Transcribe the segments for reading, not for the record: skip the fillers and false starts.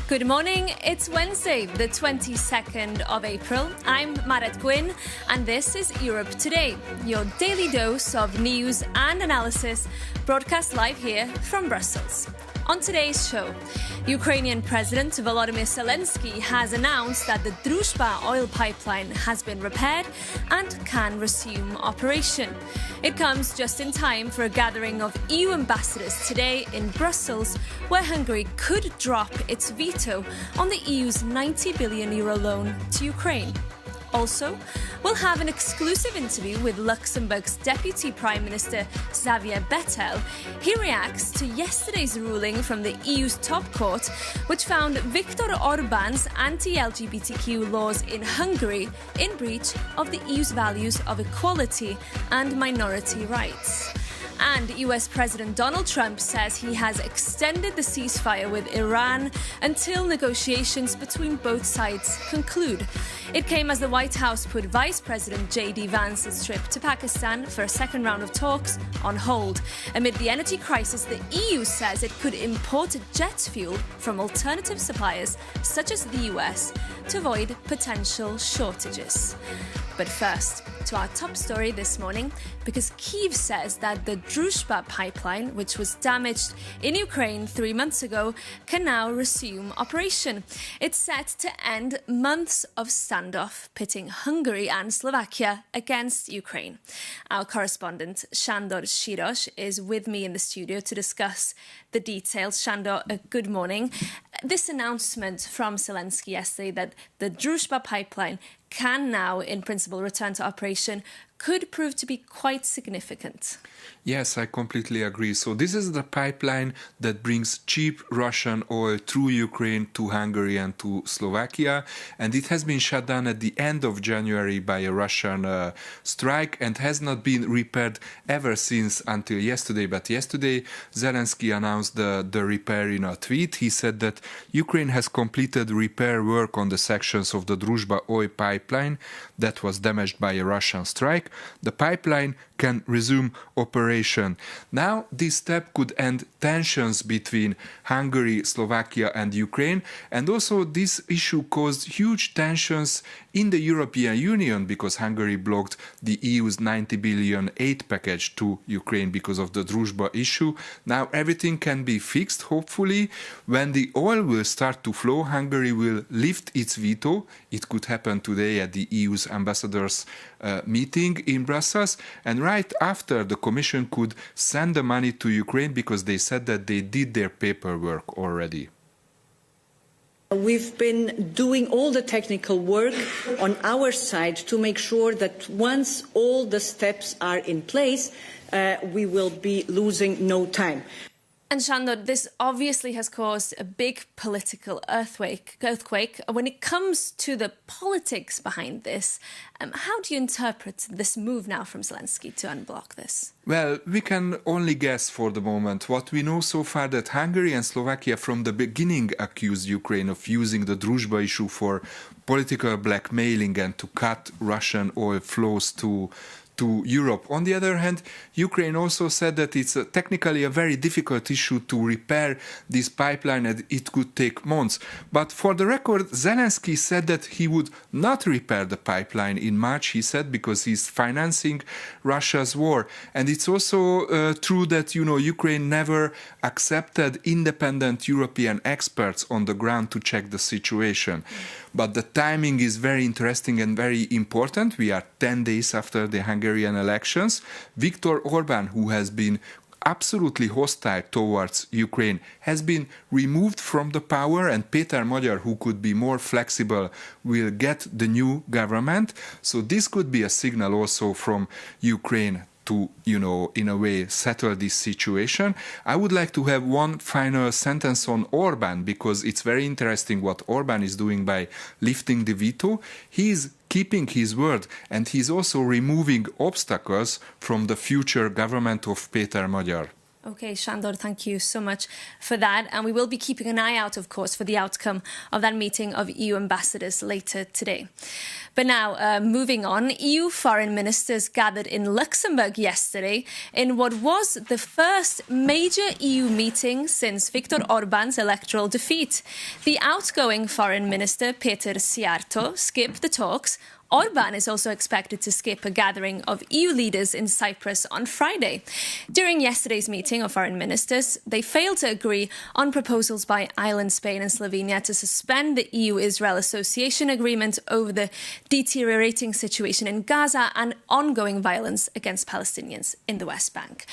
Good morning, it's Wednesday, the 22nd of April. I'm Marit Gwyn, and this is Europe Today, your daily dose of news and analysis broadcast live here from Brussels. On today's show, Ukrainian President Volodymyr Zelensky has announced that the Druzhba oil pipeline has been repaired and can resume operation. It comes just in time for a gathering of EU ambassadors today in Brussels, where Hungary could drop its veto on the EU's €90 billion loan to Ukraine. Also, we'll have an exclusive interview with Luxembourg's Deputy Prime Minister Xavier Bettel. He reacts to yesterday's ruling from the EU's top court, which found Viktor Orban's anti-LGBTQ laws in Hungary in breach of the EU's values of equality and minority rights. And US President Donald Trump says he has extended the ceasefire with Iran until negotiations between both sides conclude. It came as the White House put Vice President J.D. Vance's trip to Pakistan for a second round of talks on hold. Amid the energy crisis, the EU says it could import jet fuel from alternative suppliers, such as the US, to avoid potential shortages. But first, to our top story this morning, because Kyiv says that the Druzhba pipeline, which was damaged in Ukraine 3 months ago, can now resume operation. It's set to end months of standoff pitting Hungary and Slovakia against Ukraine. Our correspondent, Sándor Síros, is with me in the studio to discuss the details. Sándor, good morning. This announcement from Zelensky yesterday that the Druzhba pipeline can now, in principle, return to operation could prove to be quite significant. Yes, I completely agree. So this is the pipeline that brings cheap Russian oil through Ukraine to Hungary and to Slovakia. And it has been shut down at the end of January by a Russian strike and has not been repaired ever since until yesterday. But yesterday, Zelensky announced the repair in a tweet. He said that Ukraine has completed repair work on the sections of the Druzhba oil pipeline that was damaged by a Russian strike. The pipeline can resume operation. Now, this step could end tensions between Hungary, Slovakia and Ukraine. And also this issue caused huge tensions in the European Union because Hungary blocked the EU's €90 billion aid package to Ukraine because of the Druzhba issue. Now everything can be fixed, hopefully. When the oil will start to flow, Hungary will lift its veto. It could happen today at the EU's ambassadors' meeting in Brussels. And right after, the Commission could send the money to Ukraine because they said that they did their paperwork already. We've been doing all the technical work on our side to make sure that once all the steps are in place, we will be losing no time. And Sándor, this obviously has caused a big political earthquake. When it comes to the politics behind this, how do you interpret this move now from Zelensky to unblock this? Well, we can only guess for the moment. What we know so far that Hungary and Slovakia from the beginning accused Ukraine of using the Druzhba issue for political blackmailing and to cut Russian oil flows to Europe. On the other hand, Ukraine also said that it's technically a very difficult issue to repair this pipeline and it could take months. But for the record, Zelensky said that he would not repair the pipeline in March, he said, because he's financing Russia's war. And it's also true that, Ukraine never accepted independent European experts on the ground to check the situation. But the timing is very interesting and very important. We are 10 days after the Hungarian elections. Viktor Orban, who has been absolutely hostile towards Ukraine, has been removed from the power, and Péter Magyar, who could be more flexible, will get the new government. So this could be a signal also from Ukraine to, in a way, settle this situation. I would like to have one final sentence on Orban, because it's very interesting what Orban is doing by lifting the veto. He's keeping his word, and he's also removing obstacles from the future government of Péter Magyar. Okay, Shandor, thank you so much for that. And we will be keeping an eye out, of course, for the outcome of that meeting of EU ambassadors later today. But now, moving on, EU foreign ministers gathered in Luxembourg yesterday in what was the first major EU meeting since Viktor Orban's electoral defeat. The outgoing foreign minister, Peter Sziarto, skipped the talks. Orban is also expected to skip a gathering of EU leaders in Cyprus on Friday. During yesterday's meeting of foreign ministers, they failed to agree on proposals by Ireland, Spain and Slovenia to suspend the EU-Israel Association Agreement over the deteriorating situation in Gaza and ongoing violence against Palestinians in the West Bank.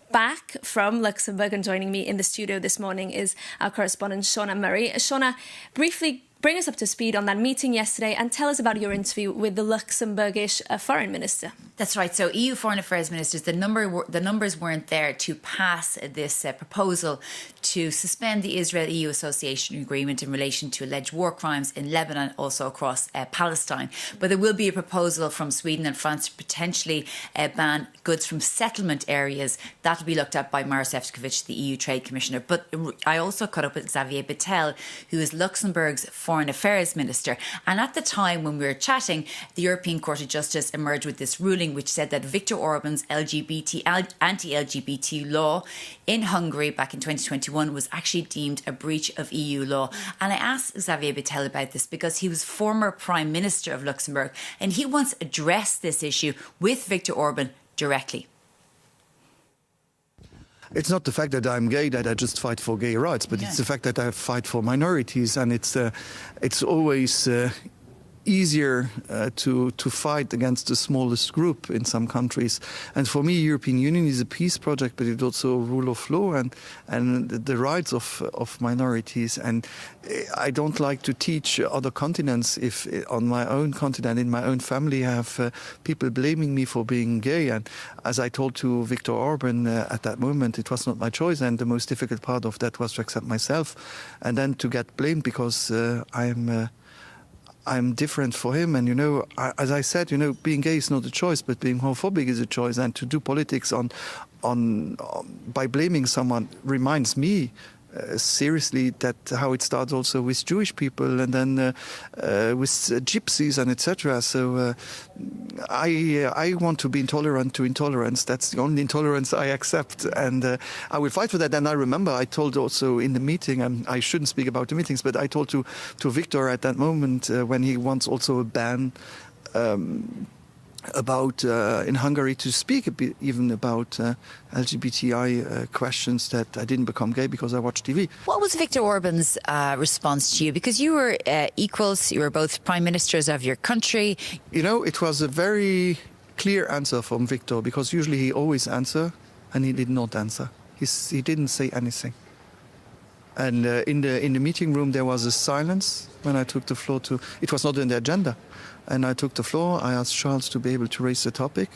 Back from Luxembourg and joining me in the studio this morning is our correspondent Shona Murray. Shona, briefly bring us up to speed on that meeting yesterday and tell us about your interview with the Luxembourgish foreign minister. That's right. So EU foreign affairs ministers, the numbers weren't there to pass this proposal to suspend the Israel-EU Association Agreement in relation to alleged war crimes in Lebanon, also across Palestine. But there will be a proposal from Sweden and France to potentially ban goods from settlement areas. That will be looked at by Maros Šefčovič, the EU Trade Commissioner. But I also caught up with Xavier Bettel, who is Luxembourg's Foreign Affairs Minister. And at the time when we were chatting, the European Court of Justice emerged with this ruling which said that Viktor Orban's anti-LGBT law in Hungary back in 2021 was actually deemed a breach of EU law. And I asked Xavier Bettel about this because he was former Prime Minister of Luxembourg and he once addressed this issue with Viktor Orban directly. It's not the fact that I'm gay that I just fight for gay rights, but it's the fact that I fight for minorities, and it's always easier to fight against the smallest group in some countries. And for me, European Union is a peace project, but it's also a rule of law and the rights of minorities. And I don't like to teach other continents if on my own continent, in my own family, I have people blaming me for being gay. And as I told to Viktor Orban at that moment, it was not my choice. And the most difficult part of that was to accept myself and then to get blamed because I'm different for him. And, as I said, being gay is not a choice, but being homophobic is a choice. And to do politics by blaming someone reminds me seriously that how it starts also with Jewish people and then with gypsies and etc. So I want to be intolerant to intolerance. That's the only intolerance I accept, and I will fight for that. And I remember I told also in the meeting, and I shouldn't speak about the meetings, but I told to Viktor at that moment when he wants also a ban about in Hungary to speak a bit even about LGBTI questions, that I didn't become gay because I watched TV. What was Viktor Orban's response to you? Because you were equals, you were both prime ministers of your country. It was a very clear answer from Viktor, because usually he always answers, and he did not answer. He didn't say anything. And in the meeting room there was a silence when I took the floor. It was not in the agenda. And I took the floor. I asked Charles to be able to raise the topic,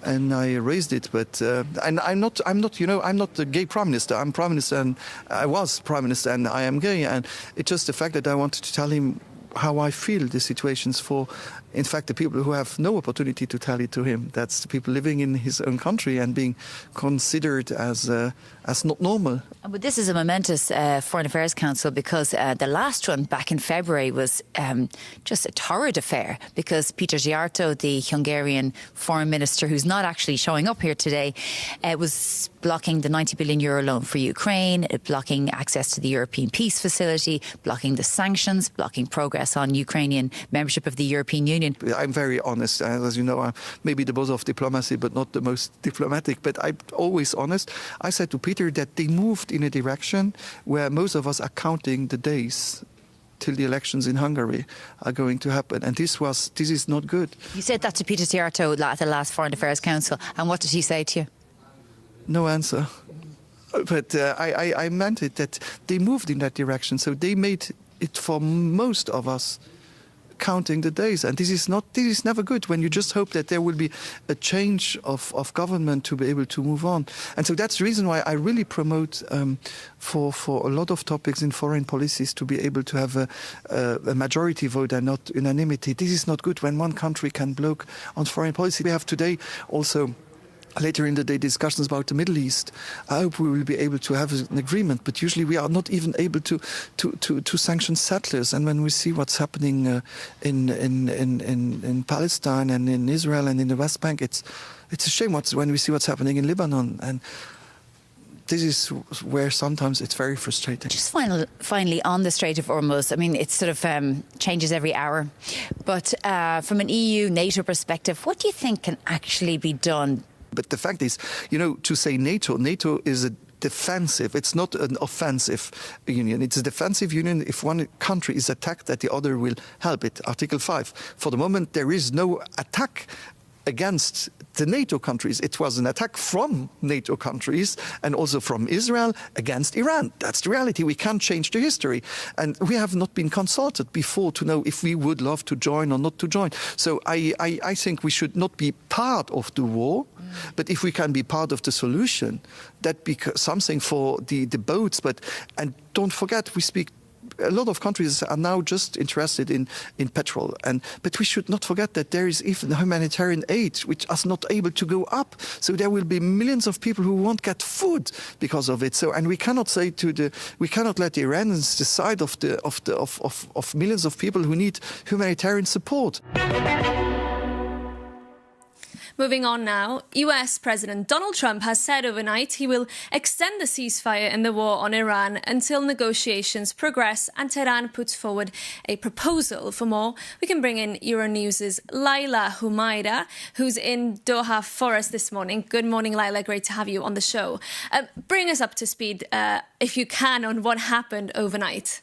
and I raised it. But and I'm not the gay prime minister. I'm prime minister, and I was prime minister, and I am gay. And it's just the fact that I wanted to tell him how I feel the situations for, in fact, the people who have no opportunity to tell it to him. That's the people living in his own country and being considered as not normal. But this is a momentous Foreign Affairs Council, because the last one back in February was just a torrid affair, because Peter Sziarto, the Hungarian foreign minister, who's not actually showing up here today, was blocking the €90 billion loan for Ukraine, blocking access to the European Peace Facility, blocking the sanctions, blocking progress on Ukrainian membership of the European Union. I'm very honest. As you know, I'm maybe the boss of diplomacy, but not the most diplomatic. But I'm always honest. I said to Peter that they moved in a direction where most of us are counting the days till the elections in Hungary are going to happen. And this is not good. You said that to Peter Sziarto at the last Foreign Affairs Council. And what did he say to you? No answer. But I meant it, that they moved in that direction. So they made it for most of us counting the days. And this is never good, when you just hope that there will be a change of government to be able to move on. And so that's the reason why I really promote for a lot of topics in foreign policies to be able to have a majority vote and not unanimity. This is not good when one country can block on foreign policy. We have today also later in the day discussions about the Middle East. I hope we will be able to have an agreement, but usually we are not even able to sanction settlers. And when we see what's happening in Palestine and in Israel and in the West Bank, it's a shame when we see what's happening in Lebanon. And this is where sometimes it's very frustrating. Just finally on the Strait of Hormuz, I mean, it sort of changes every hour. But from an EU, NATO perspective, what do you think can actually be done? But the fact is, to say NATO is a defensive. It's not an offensive union. It's a defensive union. If one country is attacked, that the other will help it. Article 5. For the moment, there is no attack against the NATO countries. It was an attack from NATO countries and also from Israel against Iran. That's the reality. We can't change the history. And we have not been consulted before to know if we would love to join or not to join. So I think we should not be part of the war, but if we can be part of the solution, that be something for the boats. And don't forget, we speak. A lot of countries are now just interested in petrol, but we should not forget that there is even humanitarian aid which is not able to go up. So there will be millions of people who won't get food because of it. So, and we cannot say we cannot let the Iranians decide of millions of people who need humanitarian support. Moving on now, US President Donald Trump has said overnight he will extend the ceasefire in the war on Iran until negotiations progress and Tehran puts forward a proposal. For more, we can bring in Euronews' Laila Humaira, who's in Doha for us this morning. Good morning, Laila. Great to have you on the show. Bring us up to speed, if you can, on what happened overnight.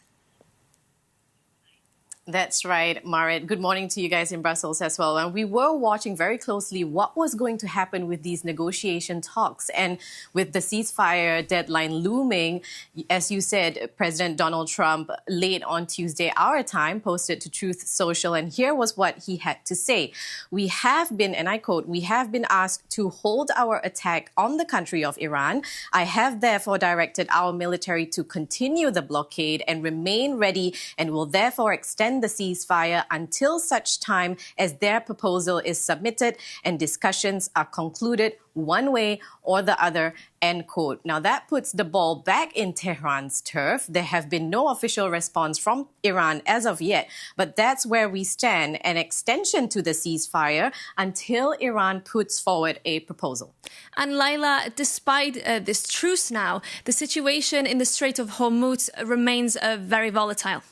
That's right, Marin. Good morning to you guys in Brussels as well. And we were watching very closely what was going to happen with these negotiation talks. And with the ceasefire deadline looming, as you said, President Donald Trump late on Tuesday, our time, posted to Truth Social. And here was what he had to say. We have been, and I quote, "We have been asked to hold our attack on the country of Iran. I have therefore directed our military to continue the blockade and remain ready and will therefore extend the ceasefire until such time as their proposal is submitted and discussions are concluded one way or the other," end quote. Now, that puts the ball back in Tehran's turf. There have been no official response from Iran as of yet, but that's where we stand, an extension to the ceasefire until Iran puts forward a proposal. And Laila, despite this truce now, the situation in the Strait of Hormuz remains very volatile.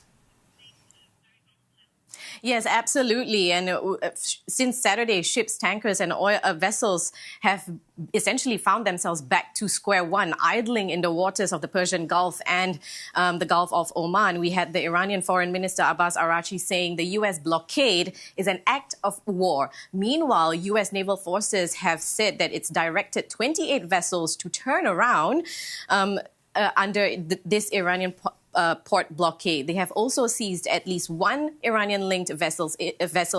Yes, absolutely. And since Saturday, ships, tankers and oil vessels have essentially found themselves back to square one, idling in the waters of the Persian Gulf and the Gulf of Oman. We had the Iranian Foreign Minister Abbas Araghchi saying the U.S. blockade is an act of war. Meanwhile, U.S. naval forces have said that it's directed 28 vessels to turn around under this Iranian port blockade. They have also seized at least one Iranian-linked vessel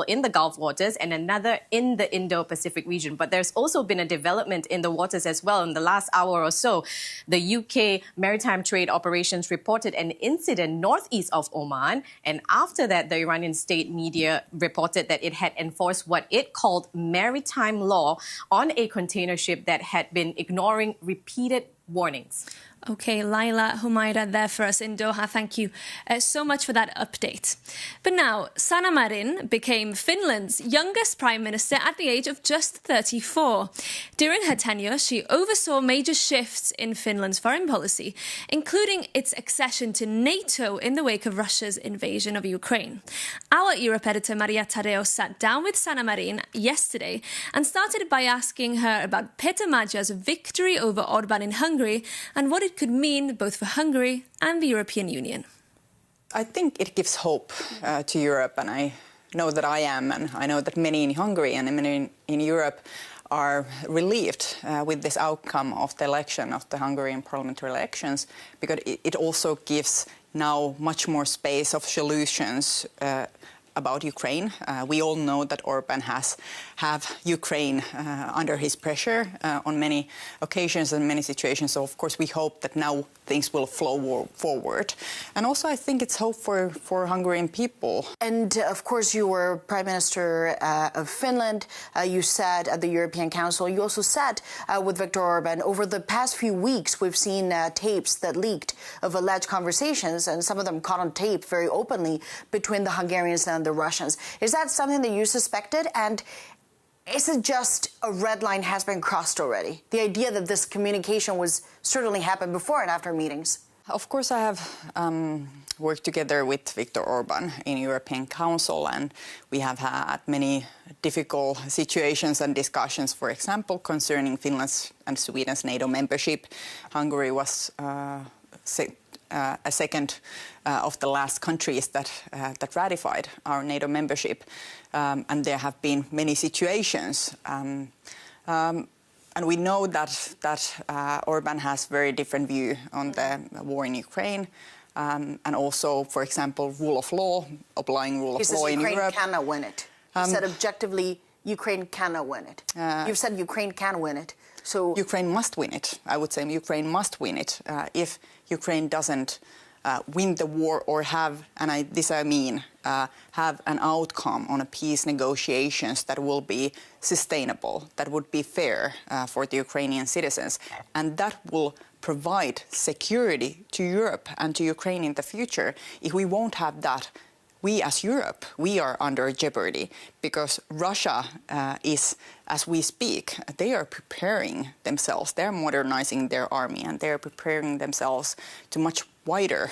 in the Gulf waters and another in the Indo-Pacific region. But there's also been a development in the waters as well. In the last hour or so, the UK Maritime Trade Operations reported an incident northeast of Oman. And after that, the Iranian state media reported that it had enforced what it called maritime law on a container ship that had been ignoring repeated warnings. Okay, Laila Humaira there for us in Doha. Thank you so much for that update. But now, Sanna Marin became Finland's youngest prime minister at the age of just 34. During her tenure, she oversaw major shifts in Finland's foreign policy, including its accession to NATO in the wake of Russia's invasion of Ukraine. Our Europe editor Maria Tadeo sat down with Sanna Marin yesterday and started by asking her about Peter Magyar's victory over Orban in Hungary and what it could mean both for Hungary and the European Union. I think it gives hope to Europe, and I know that I am, and I know that many in Hungary and many in Europe are relieved with this outcome of the election, of the Hungarian parliamentary elections, because it also gives now much more space of solutions about Ukraine. We all know that Orban have Ukraine under his pressure on many occasions and many situations. So, of course, we hope that now things will flow forward. And also I think it's hope for Hungarian people. And of course you were Prime Minister of Finland. You sat at the European Council. You also sat with Viktor Orban. Over the past few weeks we've seen tapes that leaked of alleged conversations, and some of them caught on tape very openly, between the Hungarians and the Russians. Is that something that you suspected? And is it just a red line has been crossed already? The idea that this communication was certainly happened before and after meetings? Of course, I have worked together with Viktor Orban in European Council, and we have had many difficult situations and discussions, for example, concerning Finland's and Sweden's NATO membership. Hungary was a second of the last countries that ratified our NATO membership, and there have been many situations. And we know that Orban has very different view on the war in Ukraine, and also, for example, rule of law, applying rule of law in Europe. Ukraine cannot win it. You said objectively, Ukraine cannot win it. You've said Ukraine can win it. So Ukraine must win it. I would say Ukraine must win it. If Ukraine doesn't win the war or have an outcome on a peace negotiations that will be sustainable, that would be fair for the Ukrainian citizens, and that will provide security to Europe and to Ukraine in the future. If we won't have that, we as Europe, we are under jeopardy, because Russia is, as we speak, they are preparing themselves, they're modernizing their army, and they're preparing themselves to much wider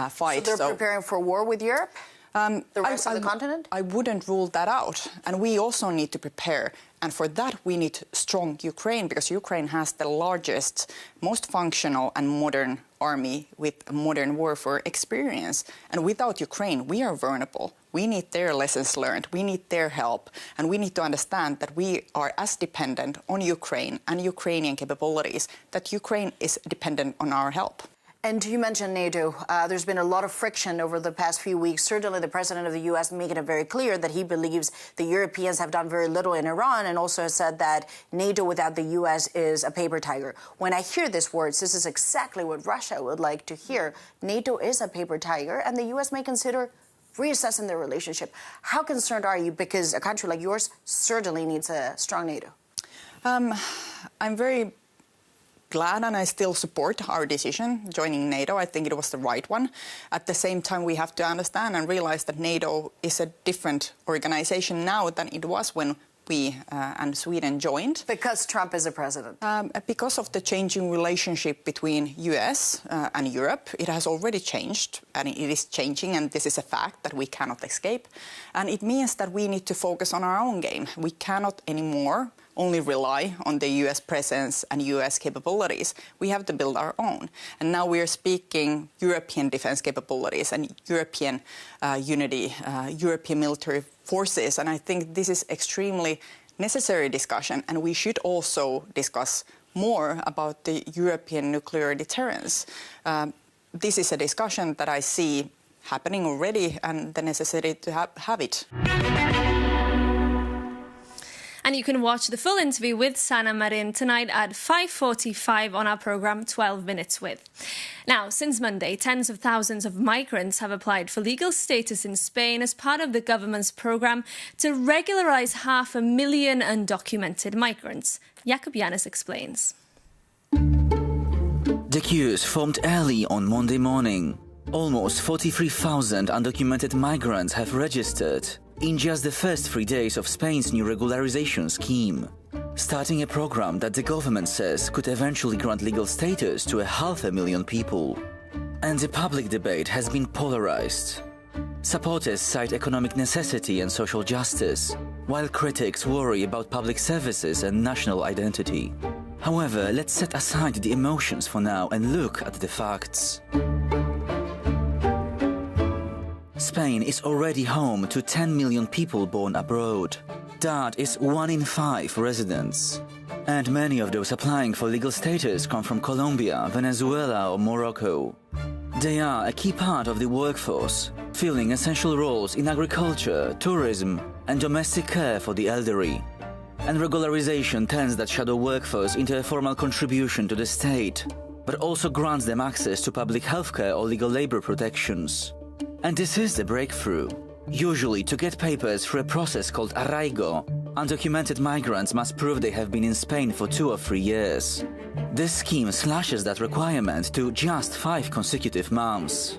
fight. So they're preparing for war with Europe? The rest of the continent? I wouldn't rule that out. And we also need to prepare. And for that, we need strong Ukraine, because Ukraine has the largest, most functional and modern army with modern warfare experience. And without Ukraine, we are vulnerable. We need their lessons learned. We need their help. And we need to understand that we are as dependent on Ukraine and Ukrainian capabilities, that Ukraine is dependent on our help. And you mentioned NATO. There's been a lot of friction over the past few weeks. Certainly the president of the U.S. making it very clear that he believes the Europeans have done very little in Iran, and also has said that NATO without the U.S. is a paper tiger. When I hear these words, this is exactly what Russia would like to hear. NATO is a paper tiger, and the U.S. may consider reassessing their relationship. How concerned are you? Because a country like yours certainly needs a strong NATO. I'm very glad, and I still support our decision joining NATO. I think it was the right one. At the same time, we have to understand and realize that NATO is a different organization now than it was when we and Sweden joined. Because Trump is a president? Because of the changing relationship between US and Europe. It has already changed, and it is changing, and this is a fact that we cannot escape. And it means that we need to focus on our own game. We cannot anymore only rely on the US presence and US capabilities. We have to build our own. And now we are speaking European defense capabilities and European unity, European military forces. And I think this is extremely necessary discussion. And we should also discuss more about the European nuclear deterrence. This is a discussion that I see happening already, and the necessity to have it. And you can watch the full interview with Sanna Marin tonight at 5:45 on our programme 12 Minutes With. Now, since Monday, tens of thousands of migrants have applied for legal status in Spain as part of the government's programme to regularise 500,000 undocumented migrants. Jakub Janis explains. The queues formed early on Monday morning. Almost 43,000 undocumented migrants have registered in just the first 3 days of Spain's new regularization scheme, starting a program that the government says could eventually grant legal status to 500,000 people. And the public debate has been polarized. Supporters cite economic necessity and social justice, while critics worry about public services and national identity. However, let's set aside the emotions for now and look at the facts. Spain is already home to 10 million people born abroad. That is 1 in 5 residents. And many of those applying for legal status come from Colombia, Venezuela or Morocco. They are a key part of the workforce, filling essential roles in agriculture, tourism and domestic care for the elderly. And regularization turns that shadow workforce into a formal contribution to the state. but also grants them access to public healthcare or legal labor protections. And this is the breakthrough. Usually, to get papers through a process called arraigo, undocumented migrants must prove they have been in Spain for 2 or 3 years. This scheme slashes that requirement to just 5 consecutive months.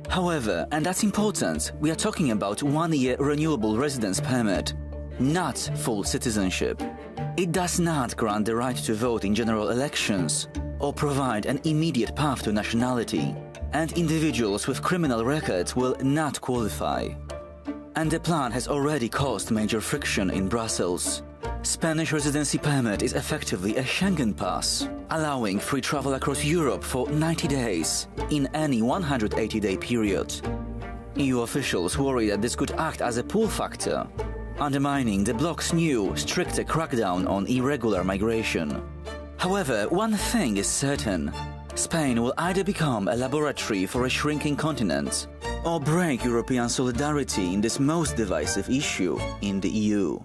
However, and that's important, we are talking about 1-year renewable residence permit, not full citizenship. It does not grant the right to vote in general elections or provide an immediate path to nationality, and individuals with criminal records will not qualify. And the plan has already caused major friction in Brussels. Spanish residency permit is effectively a Schengen pass, allowing free travel across Europe for 90 days in any 180-day period. EU officials worry that this could act as a pull factor, undermining the bloc's new, stricter crackdown on irregular migration. However, one thing is certain. Spain will either become a laboratory for a shrinking continent or break European solidarity in this most divisive issue in the EU.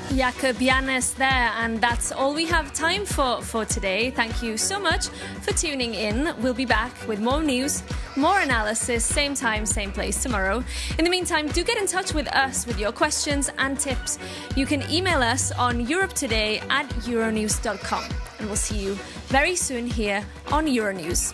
Jakub Janes there, and that's all we have time for today. Thank you so much for tuning in. We'll be back with more news, more analysis, same time, same place tomorrow. In the meantime, do get in touch with us with your questions and tips. You can email us on europetoday@euronews.com, and we'll see you very soon here on Euronews.